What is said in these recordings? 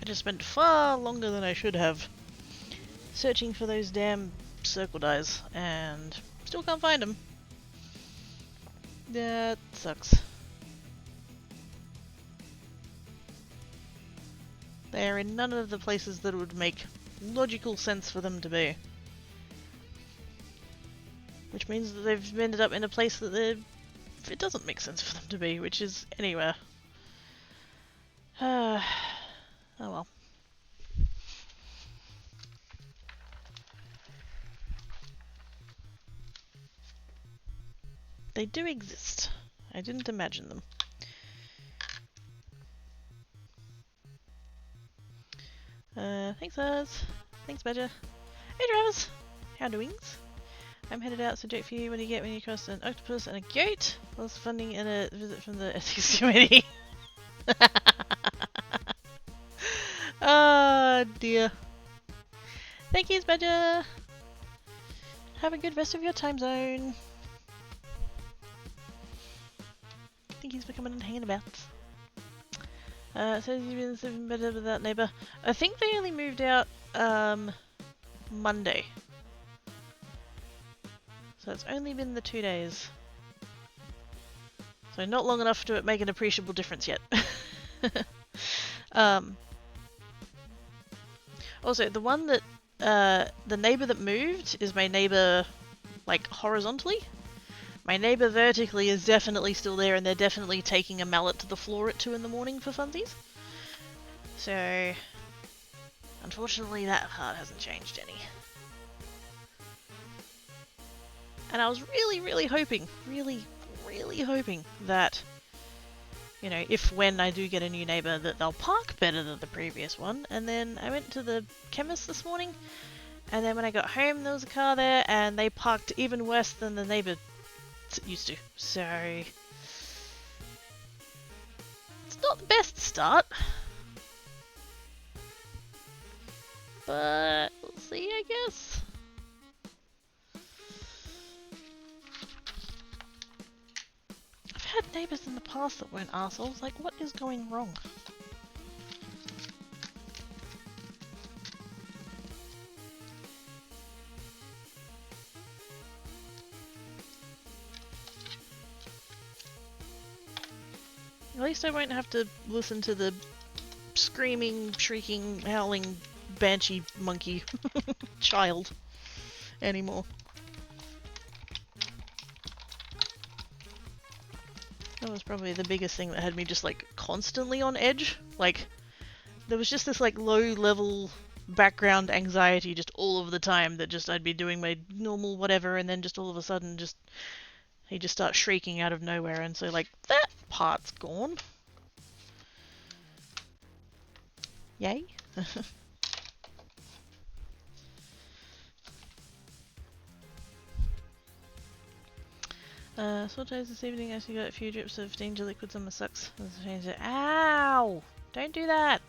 just spent far longer than I should have searching for those damn circle dies, and still can't find them. That sucks. They are in none of the places that would make logical sense for them to be. Which means that they've ended up in a place that it doesn't make sense for them to be, which is anywhere. Oh well. They do exist. I didn't imagine them. Thanks, Oz. Thanks, Badger. Hey, Travis. How doings? I'm headed out, so joke for you when you cross an octopus and a goat. Plus funding and a visit from the ethics committee. Oh dear. Thank you, Badger. Have a good rest of your time zone. Thank you for coming and hanging about. So you've been better with that neighbour. I think they only moved out Monday. So it's only been the 2 days. So not long enough to make an appreciable difference yet. Also, the one that the neighbour that moved is my neighbour like horizontally. My neighbour vertically is definitely still there, and they're definitely taking a mallet to the floor at 2 in the morning for funsies. So, unfortunately that part hasn't changed any. And I was really hoping, really hoping that, you know, when I do get a new neighbour, that they'll park better than the previous one. And then I went to the chemist this morning, and then when I got home there was a car there, and they parked even worse than the neighbour used to. So it's not the best start, but we'll see, I guess. I've had neighbours in the past that weren't arseholes. Like, what is going wrong? At least I won't have to listen to the screaming, shrieking, howling, banshee monkey child anymore. That was probably the biggest thing that had me just like constantly on edge. Like, there was just this like low level background anxiety just all of the time that just I'd be doing my normal whatever, and then just all of a sudden he just starts shrieking out of nowhere, and so like that part's gone. Yay. Sorties this evening. I actually got a few drips of danger liquids on my socks. Ow! Don't do that!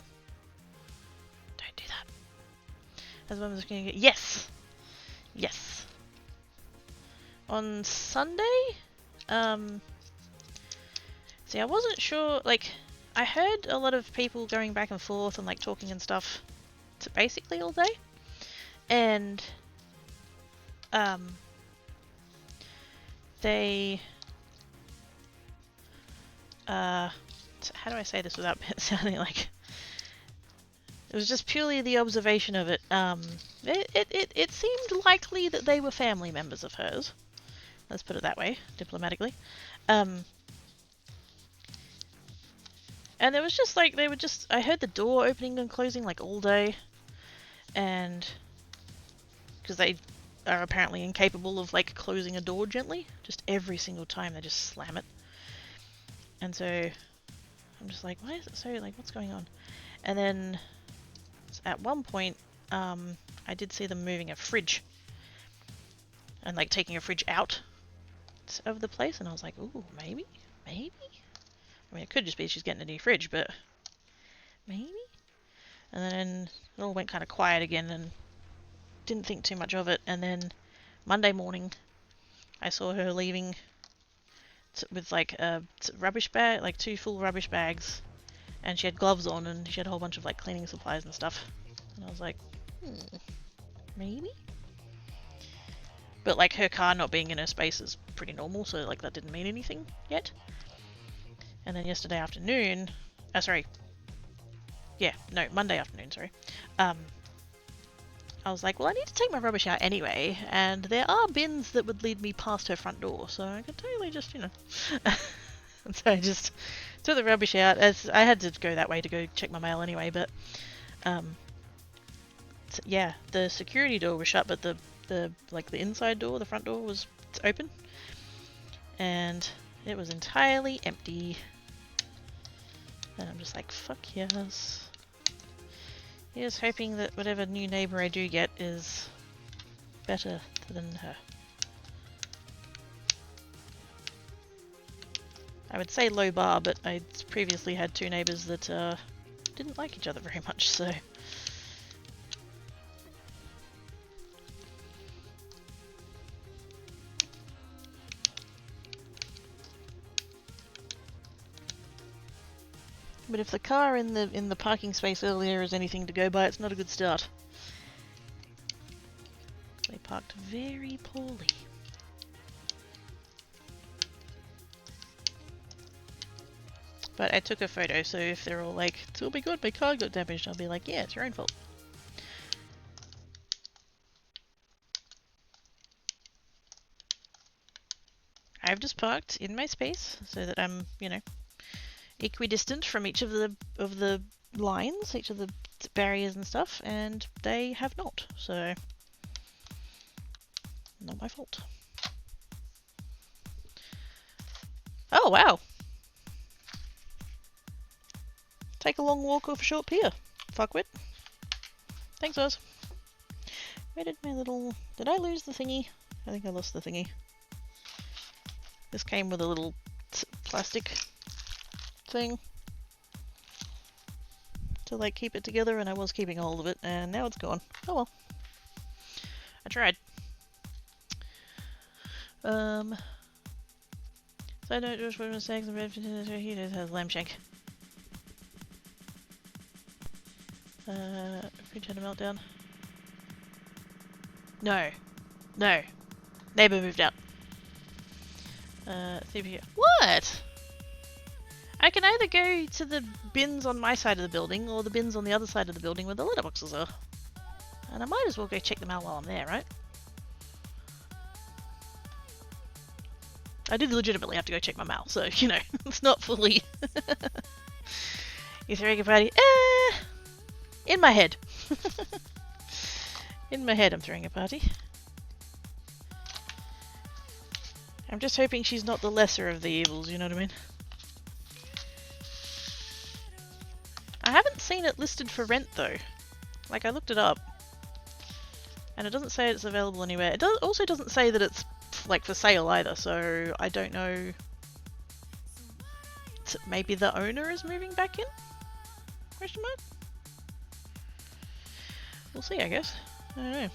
Don't do that. As one was going to get. Yes! Yes! On Sunday? See, I wasn't sure, like, I heard a lot of people going back and forth and like talking and stuff basically all day. And they how do I say this without sounding like it was just purely the observation of it. It seemed likely that they were family members of hers. Let's put it that way, diplomatically. And it was just like I heard the door opening and closing like all day, and because they are apparently incapable of like closing a door gently, just every single time they just slam it. And so I'm just like, why is it so, like, what's going on? And then at one point I did see them moving a fridge and like taking a fridge out of the place, and I was like, ooh, maybe. I mean, it could just be she's getting a new fridge, but maybe. And then it all went kind of quiet again, and didn't think too much of it. And then Monday morning I saw her leaving with like a rubbish bag, like 2 full rubbish bags, and she had gloves on, and she had a whole bunch of like cleaning supplies and stuff. And I was like, maybe? But like her car not being in her space is pretty normal, so like that didn't mean anything yet. And then yesterday afternoon, Monday afternoon, I was like, well, I need to take my rubbish out anyway, and there are bins that would lead me past her front door, so I could totally just, and so I just took the rubbish out, as I had to go that way to go check my mail anyway, but, yeah, the security door was shut, but the inside door, the front door was open, and it was entirely empty, and I'm just like, fuck yes. Here's hoping that whatever new neighbour I do get is better than her. I would say low bar, but I previously had two neighbours that didn't like each other very much, so... But if the car in the parking space earlier is anything to go by, it's not a good start. They parked very poorly. But I took a photo, so if they're all like, "Oh my god, my car got damaged," I'll be like, "Yeah, it's your own fault." I've just parked in my space so that I'm, equidistant from each of the lines, each of the barriers and stuff, and they have not, so not my fault. Oh wow! Take a long walk off a short pier, fuckwit. Thanks, Oz. Where did my little... Did I lose the thingy? I think I lost the thingy. This came with a little plastic thing to like keep it together, and I was keeping a hold of it, and now it's gone. Oh well. I tried. So I don't just want to say he has lamb shank. Fridge had a meltdown. No. No. Neighbour moved out. CPU. What? I can either go to the bins on my side of the building or the bins on the other side of the building where the letterboxes are. And I might as well go check them out while I'm there, right? I did legitimately have to go check my mail, so, it's not fully... You throwing a party? In my head. In my head I'm throwing a party. I'm just hoping she's not the lesser of the evils, you know what I mean? I haven't seen it listed for rent though. Like, I looked it up. And it doesn't say it's available anywhere. It also doesn't say that it's like for sale either, so I don't know. Maybe the owner is moving back in? Question mark? We'll see, I guess. I don't know.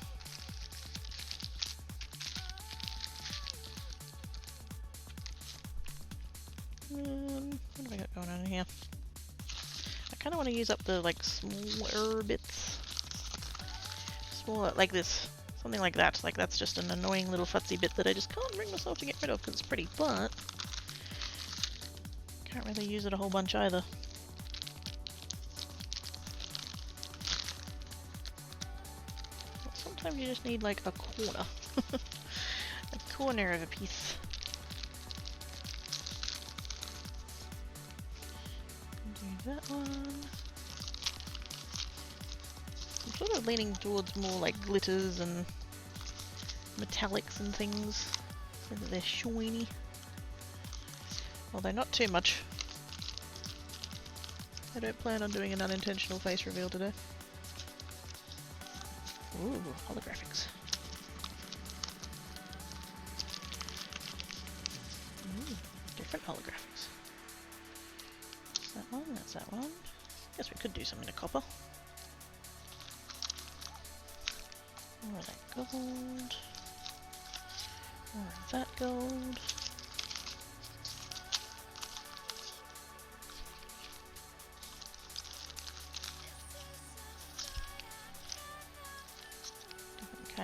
What have I got going on in here? I kind of want to use up the like smaller bits. Smaller, like this. Something like that. Like that's just an annoying little futzy bit that I just can't bring myself to get rid of because it's pretty, but can't really use it a whole bunch either. Sometimes you just need like a corner. A corner of a piece. Do that one. I'm sort of leaning towards more like glitters and metallics and things so that they're shiny. Although not too much. I don't plan on doing an unintentional face reveal today. Ooh, holographics. Ooh, different holographics. That's that one, that's that one. Guess we could do something to copper. More of that gold. More of that gold.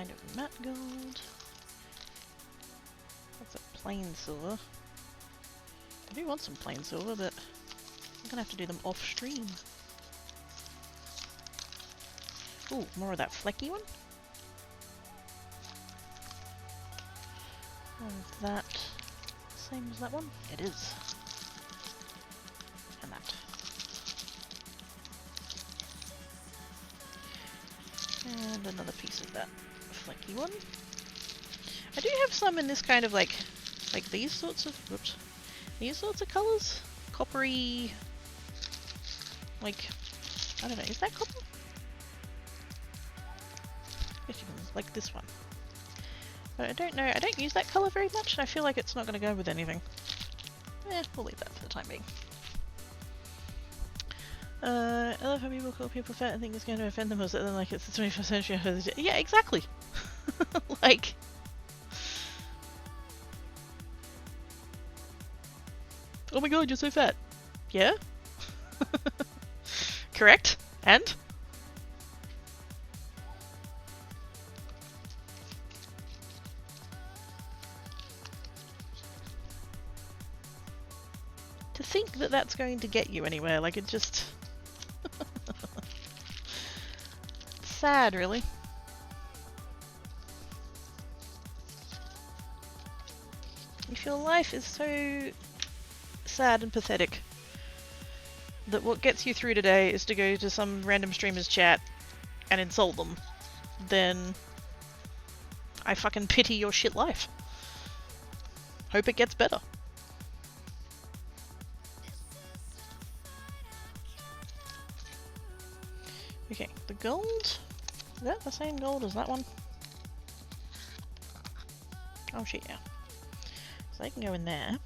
kind of matte gold. That's a plain silver. I do want some plain silver, but I'm gonna have to do them off stream. Ooh, more of that flecky one. Is that same as that one? It is. And that. And another piece of that flecky one. I do have some in this kind of like these sorts of, whoops, these sorts of colours. Coppery, like, I don't know, is that copper? Yes, like this one. But I don't know, I don't use that colour very much, and I feel like it's not going to go with anything. We'll leave that for the time being. I love how people call people fat and think it's going to offend them, or something like it's the 21st century. Yeah, exactly. Like, oh my god, you're so fat. Yeah? Correct? And? To think that that's going to get you anywhere, like it just... sad, really. If your life is so sad and pathetic that what gets you through today is to go to some random streamer's chat and insult them, then I fucking pity your shit life. Hope it gets better. Okay, the gold. Is that the same gold as that one? Oh shit, yeah. So they can go in there.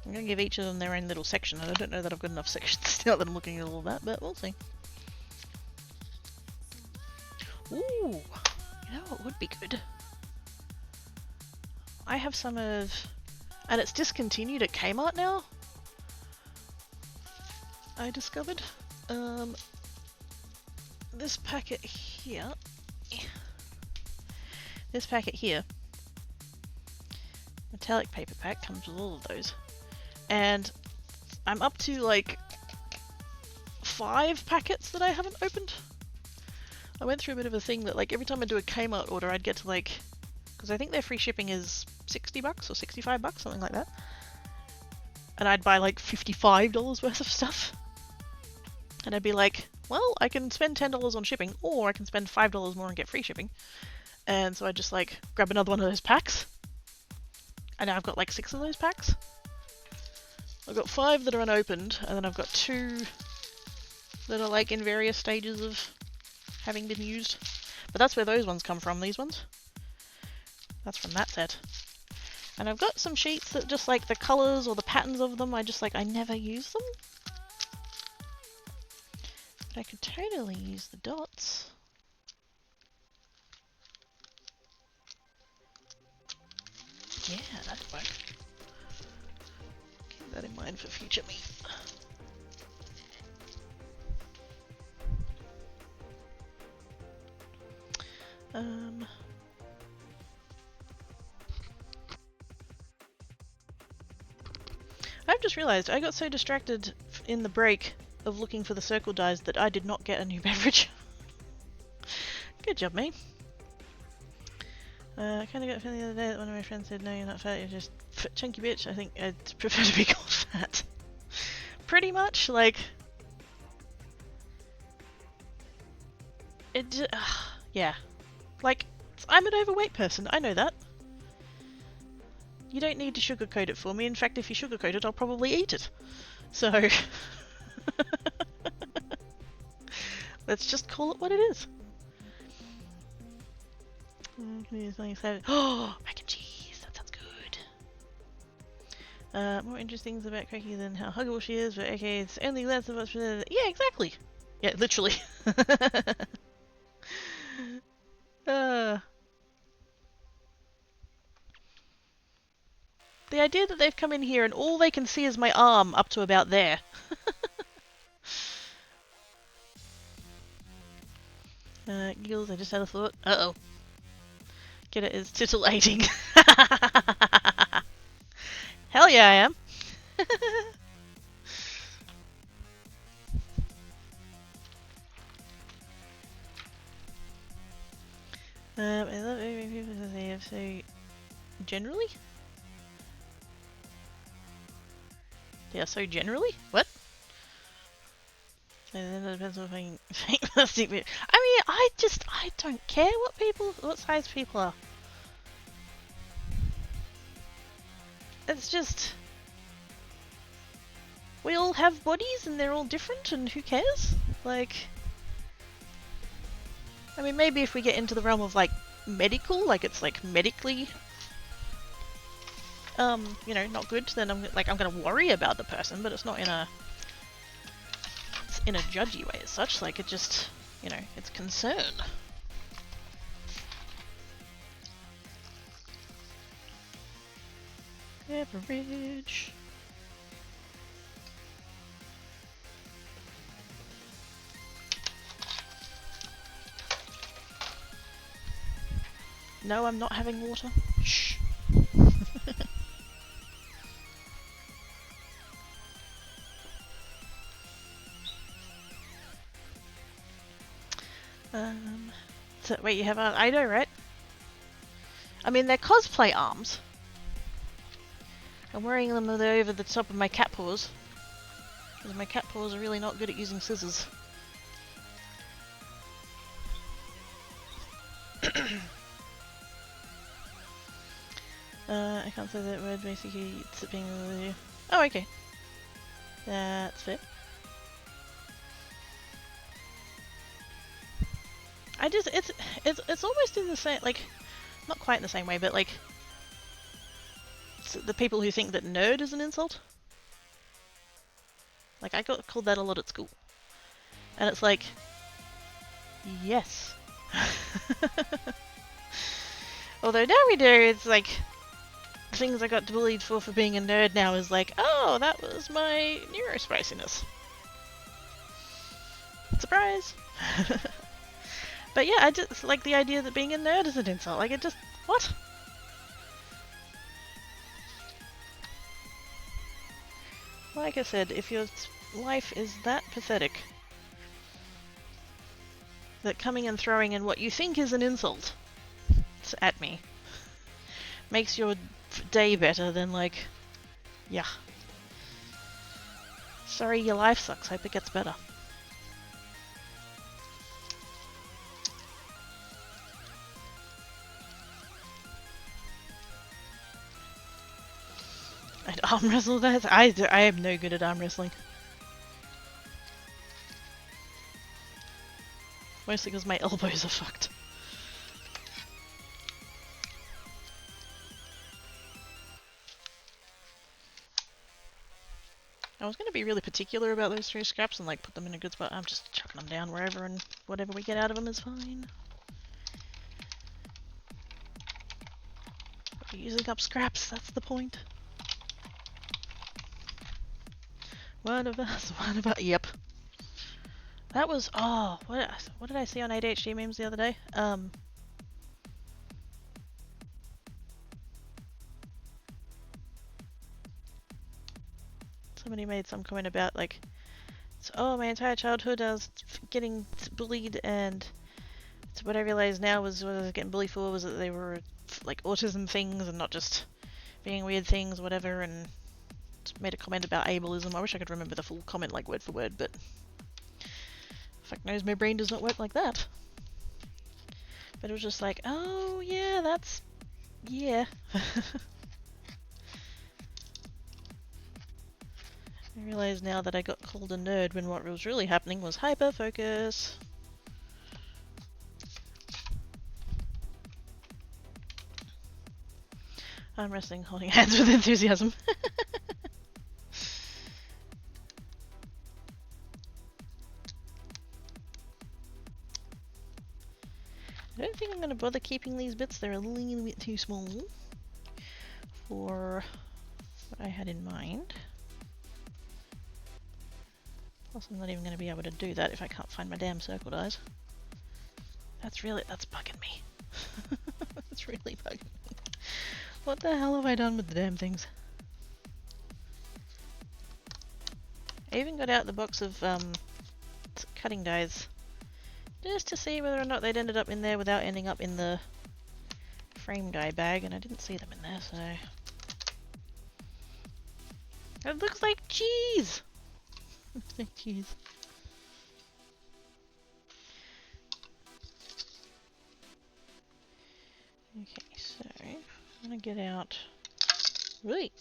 I'm going to give each of them their own little section, and I don't know that I've got enough sections now that I'm looking at all that, but we'll see. Ooh! You know what would be good? I have some of... and it's discontinued at Kmart now? I discovered. This packet here... this packet here, metallic paper pack, comes with all of those. And I'm up to like 5 packets that I haven't opened. I went through a bit of a thing that like every time I do a Kmart order I'd get to like, because I think their free shipping is $60 or $65, something like that. And I'd buy like $55 worth of stuff. And I'd be like, well, I can spend $10 on shipping, or I can spend $5 more and get free shipping. And so I just like grab another one of those packs. And now I've got like 6 of those packs. I've got 5 that are unopened, and then I've got 2 that are like in various stages of having been used. But that's where those ones come from, these ones. That's from that set. And I've got some sheets that just like the colours or the patterns of them, I never use them. But I could totally use the dots. Yeah, that'd work. Keep that in mind for future me. I've just realised I got so distracted in the break of looking for the circle dies that I did not get a new beverage. Good job, mate. I kind of got a feeling the other day that one of my friends said, no, you're not fat, you're just chunky bitch. I think I'd prefer to be called fat. Pretty much, like... yeah. Like, I'm an overweight person, I know that. You don't need to sugarcoat it for me. In fact, if you sugarcoat it, I'll probably eat it. So... let's just call it what it is. Oh, mac and cheese! That sounds good. More interesting things about Cookie than how huggable she is, but okay, it's only less of us. Yeah, exactly. Yeah, literally. The idea that they've come in here and all they can see is my arm up to about there. Giggles, I just had a thought. Uh-oh. Get it, it's titillating. Hell yeah, I am. I love every people that they have so generally? Yeah, so generally? What? And then it depends on plastic. I mean, I don't care what size people are. It's just, we all have bodies and they're all different and who cares? Like, I mean, maybe if we get into the realm of like medical, like it's like medically, you know, not good, then I'm gonna worry about the person, but it's not in a judgy way as such. Like it just, you know, it's concern. Beverage. No, I'm not having water. Shh. So wait, you have I know, right? I mean, they're cosplay arms. I'm wearing them over the top of my cat paws. Because my cat paws are really not good at using scissors. I can't say that word, basically it's being a... Oh, okay. That's fair. It's almost in the same, like, not quite in the same way, but like, the people who think that nerd is an insult. Like, I got called that a lot at school. And it's like, yes. Although now we know it's like, things I got bullied for being a nerd now is like, oh, that was my neurospiciness. Surprise! But yeah, I just like the idea that being a nerd is an insult. Like, it just, what? Like I said, if your life is that pathetic, that coming and throwing in what you think is an insult at me makes your day better, then like, yeah. Sorry, your life sucks. Hope it gets better. I'd arm wrestle that? I am no good at arm wrestling. Mostly because my elbows are fucked. I was going to be really particular about those 3 scraps and like put them in a good spot. I'm just chucking them down wherever, and whatever we get out of them is fine. We're using up scraps, that's the point. One of us, yep. That was, oh, what did I see on ADHD memes the other day? Somebody made some comment about like, oh, my entire childhood I was getting bullied, and what I realized now was what I was getting bullied for was that they were like autism things and not just being weird things, whatever, and made a comment about ableism. I wish I could remember the full comment like word for word, but fuck knows my brain does not work like that. But it was just like, oh yeah, that's, yeah. I realise now that I got called a nerd when what was really happening was hyper-focus. Arm wrestling, holding hands with enthusiasm. I don't think I'm going to bother keeping these bits. They're a little bit too small for I had in mind. Plus I'm not even going to be able to do that if I can't find my damn circle dies. That's bugging me. That's really bugging me. What the hell have I done with the damn things? I even got out the box of cutting dies just to see whether or not they'd ended up in there without ending up in the frame die bag, and I didn't see them in there, so... It looks like cheese! Looks like cheese. Okay, so I'm gonna get out... Really?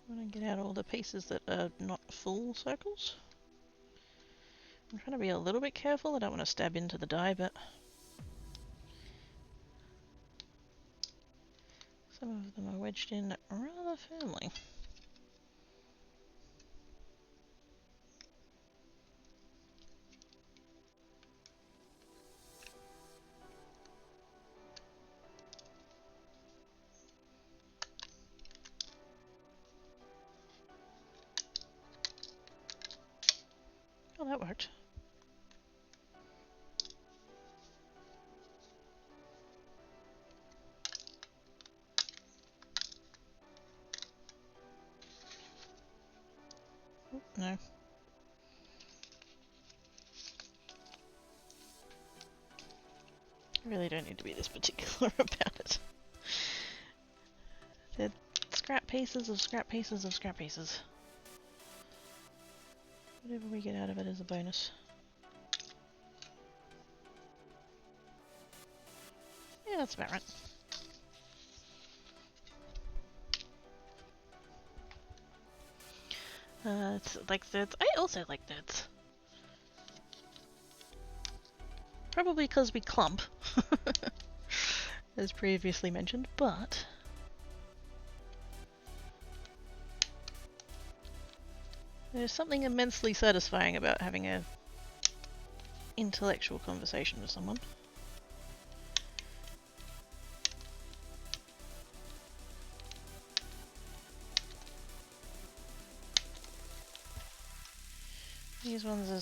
I'm gonna get out all the pieces that are not full circles. I'm trying to be a little bit careful. I don't want to stab into the die, but some of them are wedged in rather firmly. Oh, that worked. Oh, no. I really don't need to be this particular about it. They're scrap pieces of scrap pieces of scrap pieces. Whatever we get out of it is a bonus. Yeah, that's about right. It's like that. I also like that. Probably because we clump, as previously mentioned, but there's something immensely satisfying about having a intellectual conversation with someone. These ones are